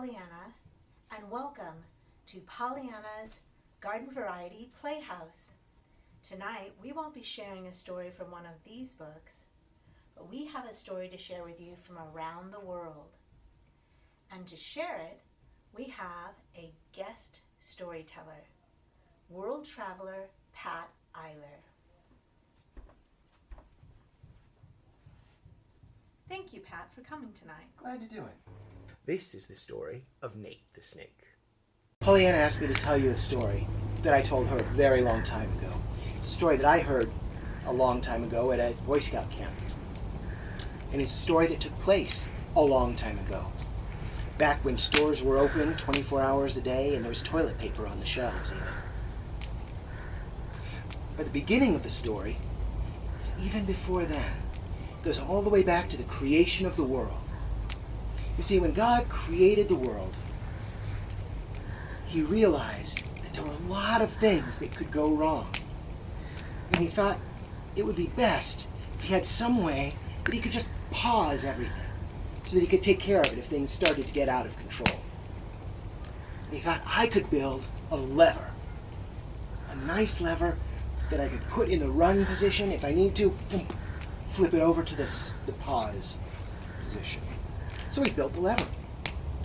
Pollyanna, and welcome to Pollyanna's Garden Variety Playhouse. Tonight, we won't be sharing a story from one of these books, but we have a story to share with you from around the world. And to share it, we have a guest storyteller, world traveler Pat Eiler. Thank you, Pat, for coming tonight. Glad to do it. This is the story of Nate the Snake. Pollyanna asked me to tell you a story that I told her a very long time ago. It's a story that I heard a long time ago at a Boy Scout camp. And it's a story that took place a long time ago. Back when stores were open 24 hours a day and there was toilet paper on the shelves even. But the beginning of the story is even before then. It goes all the way back to the creation of the world. You see, when God created the world, he realized that there were a lot of things that could go wrong. And he thought it would be best if he had some way that he could just pause everything so that he could take care of it if things started to get out of control. And he thought, I could build a lever, a nice lever that I could put in the run position. If I need to, flip it over to the pause position. So he built the lever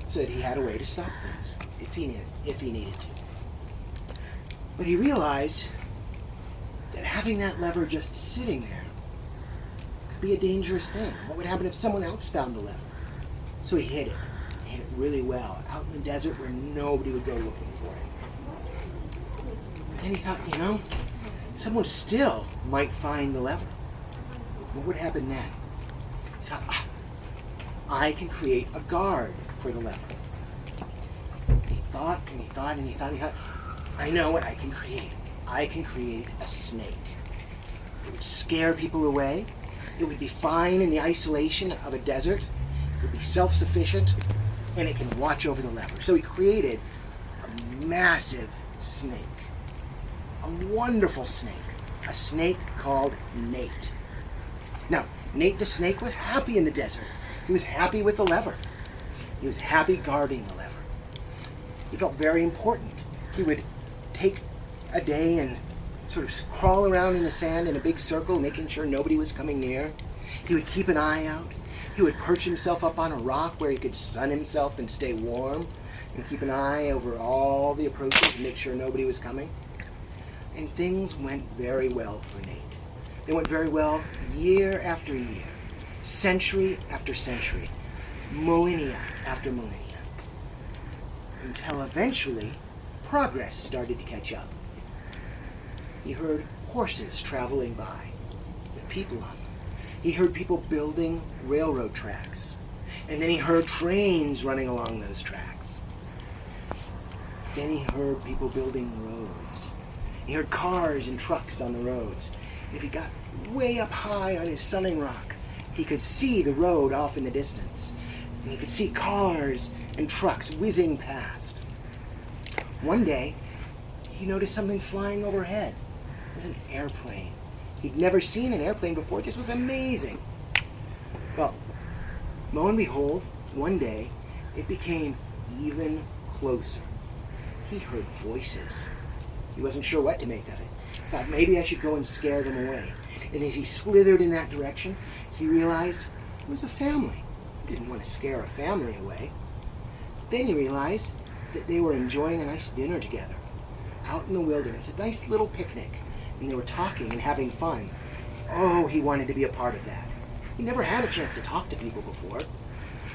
so that he had a way to stop things if he needed to. But he realized that having that lever just sitting there could be a dangerous thing. What would happen if someone else found the lever? So he hid it. He hid it really well out in the desert where nobody would go looking for it. But then he thought, someone still might find the lever. What would happen then? He thought, I can create a guard for the lever. And he thought, and he thought, and he thought, and he thought, I know what I can create. I can create a snake. It would scare people away. It would be fine in the isolation of a desert. It would be self-sufficient, and it can watch over the lever. So he created a massive snake. A wonderful snake. A snake called Nate. Now, Nate the snake was happy in the desert. He was happy with the lever. He was happy guarding the lever. He felt very important. He would take a day and sort of crawl around in the sand in a big circle, making sure nobody was coming near. He would keep an eye out. He would perch himself up on a rock where he could sun himself and stay warm, and keep an eye over all the approaches and make sure nobody was coming. And things went very well for Nate. They went very well year after year, century after century, millennia after millennia, until eventually progress started to catch up. He heard horses traveling by with people on them. He heard people building railroad tracks, and then he heard trains running along those tracks. Then he heard people building roads. He heard cars and trucks on the roads. And if he got way up high on his sunning rock, he could see the road off in the distance. And he could see cars and trucks whizzing past. One day, he noticed something flying overhead. It was an airplane. He'd never seen an airplane before. This was amazing. Well, lo and behold, one day, it became even closer. He heard voices. He wasn't sure what to make of it. Thought maybe I should go and scare them away. And as he slithered in that direction, he realized it was a family. He didn't want to scare a family away. Then he realized that they were enjoying a nice dinner together, out in the wilderness, a nice little picnic. And they were talking and having fun. Oh, he wanted to be a part of that. He never had a chance to talk to people before.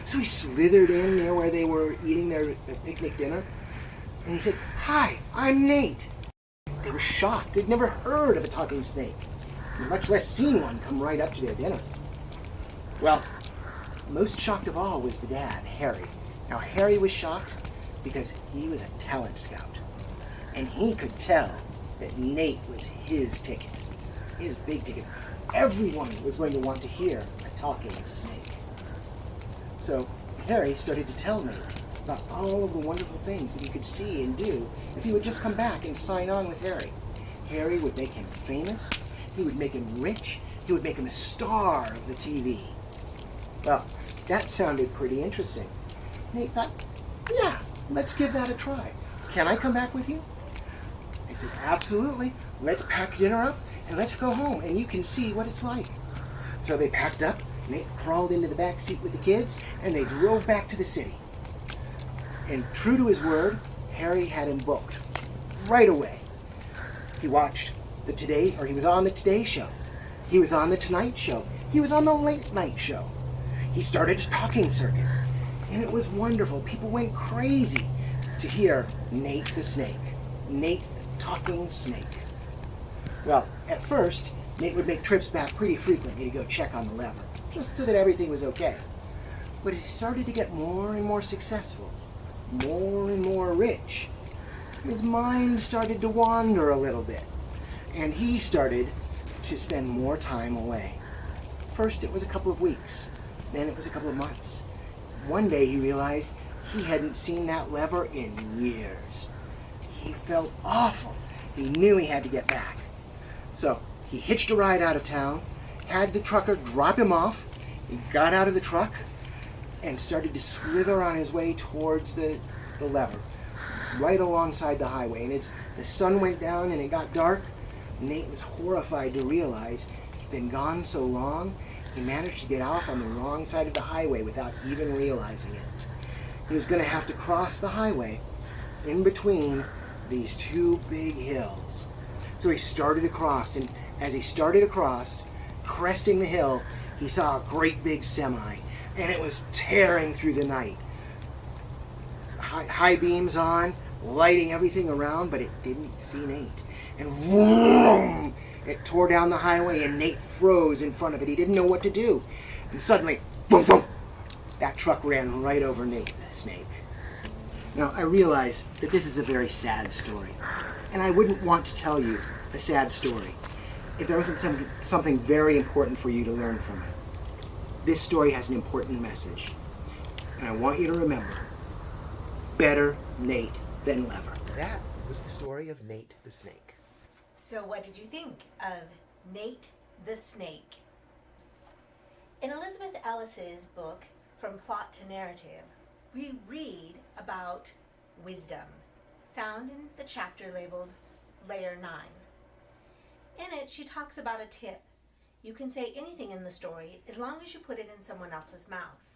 So he slithered in near where they were eating their picnic dinner. And he said, "Hi, I'm Nate." They were shocked. They'd never heard of a talking snake, much less seen one come right up to their dinner. Well, most shocked of all was the dad, Harry. Now, Harry was shocked because he was a talent scout, and he could tell that Nate was his ticket, his big ticket. Everyone was going to want to hear a talking snake. So Harry started to tell Nate about all of the wonderful things that he could see and do if he would just come back and sign on with Harry. Harry would make him famous. He would make him rich. He would make him a star of the TV. Well, that sounded pretty interesting. Nate thought, Yeah, let's give that a try. Can I come back with you? I said, absolutely. Let's pack dinner up and let's go home and you can see what it's like. So they packed up, Nate crawled into the back seat with the kids, and they drove back to the city. And true to his word, Harry had him booked right away. He watched he was on the Today Show. He was on the Tonight Show. He was on the Late Night Show. He started his talking circuit. And it was wonderful. People went crazy to hear Nate the Snake. Nate the Talking Snake. Well, at first, Nate would make trips back pretty frequently to go check on the lever, just so that everything was okay. But he started to get more and more successful, more and more rich. His mind started to wander a little bit, and he started to spend more time away. First it was a couple of weeks, then it was a couple of months. One day he realized he hadn't seen that lever in years. He felt awful. He knew he had to get back. So he hitched a ride out of town, had the trucker drop him off. He got out of the truck and started to slither on his way towards the lever, right alongside the highway. And as the sun went down and it got dark, Nate was horrified to realize he'd been gone so long, he managed to get off on the wrong side of the highway without even realizing it. He was going to have to cross the highway in between these two big hills. So he started across, and as he started across, cresting the hill, he saw a great big semi, and it was tearing through the night. High beams on, lighting everything around, but it didn't see Nate. And vroom! It tore down the highway, and Nate froze in front of it. He didn't know what to do. And suddenly, boom, boom! That truck ran right over Nate the Snake. Now, I realize that this is a very sad story, and I wouldn't want to tell you a sad story if there wasn't something very important for you to learn from it. This story has an important message, and I want you to remember, better Nate than lever. That was the story of Nate the Snake. So what did you think of Nate the Snake? In Elizabeth Ellis's book, From Plot to Narrative, we read about wisdom, found in the chapter labeled Layer 9. In it, she talks about a tip. You can say anything in the story as long as you put it in someone else's mouth.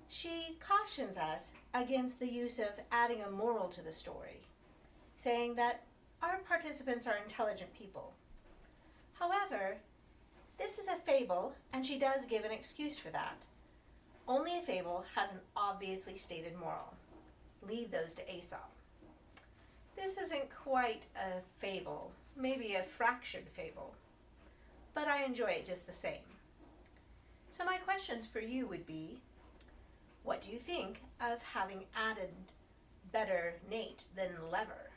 She cautions us against the use of adding a moral to the story, saying that our participants are intelligent people. However, this is a fable, and she does give an excuse for that. Only a fable has an obviously stated moral. Leave those to Aesop. This isn't quite a fable, maybe a fractured fable, but I enjoy it just the same. So my questions for you would be, what do you think of having added better Nate than lever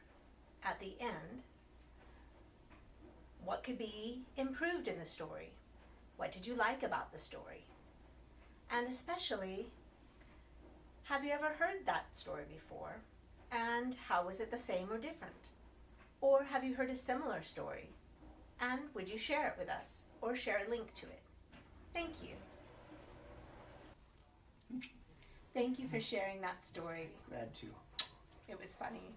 at the end? What could be improved in the story? What did you like about the story? And especially, have you ever heard that story before? And how was it the same or different? Or have you heard a similar story? And would you share it with us or share a link to it? Thank you. Thank you for sharing that story. Glad to. It was funny.